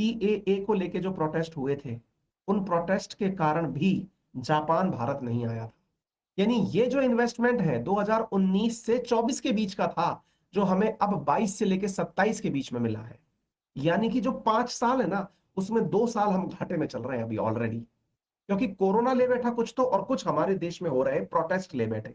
CAA को लेके जो प्रोटेस्ट हुए थे, उन प्रोटेस्ट के कारण भी जापान भारत नहीं आया था। यानी ये जो इन्वेस्टमेंट है 2019 से 24 के बीच का था, जो हमें अब 22 से लेके 27 के बीच में मिला है। यानी कि जो 5 साल है ना, उसमें 2 साल हम घाटे में चल रहे हैं अभी ऑलरेडी, क्योंकि कोरोना ले बैठा कुछ तो और कुछ हमारे देश में हो रहे प्रोटेस्ट ले बैठे।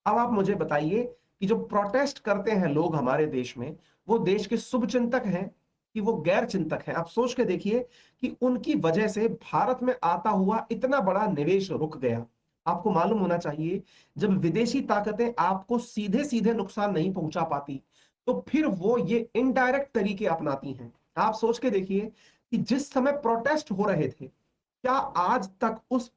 अब आप मुझे बताइए कि जो प्रोटेस्ट करते हैं लोग हमारे देश में, वो देश के शुभ चिंतक हैं कि वो गैर चिंतक हैं? आप सोच के देखिए कि उनकी वजह से भारत में आता हुआ इतना बड़ा निवेश रुक गया। आपको मालूम होना चाहिए, जब विदेशी ताकतें आपको सीधे सीधे नुकसान नहीं पहुंचा पाती, तो फिर वो ये इनडायरेक्ट तरीके अपनाती हैं। आप सोच के देखिए कि जिस समय प्रोटेस्ट हो रहे थे, क्या आज तक उस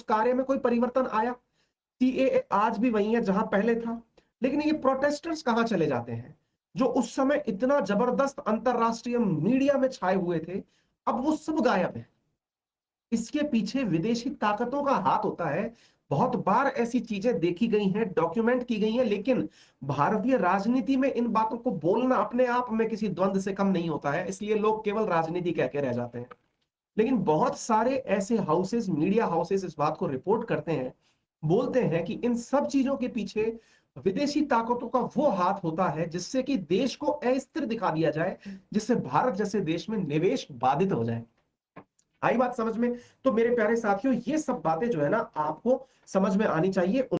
कार्य में कोई परिवर्तन आया? सीएए आज भी वही है जहां पहले था। लेकिन ये प्रोटेस्टर्स कहां चले जाते हैं, जो उस समय इतना जबरदस्त अंतरराष्ट्रीय मीडिया में छाए हुए थे? अब वो सब गायब है। इसके पीछे विदेशी ताकतों का हाथ होता है। बहुत बार ऐसी चीजें देखी गई हैं, डॉक्यूमेंट की गई हैं, लेकिन भारतीय राजनीति में इन बातों को बोलना अपने आप में किसी द्वंद से कम नहीं होता है, इसलिए लोग केवल राजनीति कह के रह जाते हैं। लेकिन बहुत सारे ऐसे हाउसेस, मीडिया हाउसेस इस बात को रिपोर्ट करते हैं, बोलते हैं कि इन सब चीजों के पीछे विदेशी ताकतों का वो हाथ होता है, जिससे कि देश को अस्थिर दिखा दिया जाए, जिससे भारत जैसे देश में निवेश बाधित हो जाए। आई बात समझ में? तो मेरे प्यारे साथियों, ये सब बातें जो है ना, आपको समझ में आनी चाहिए।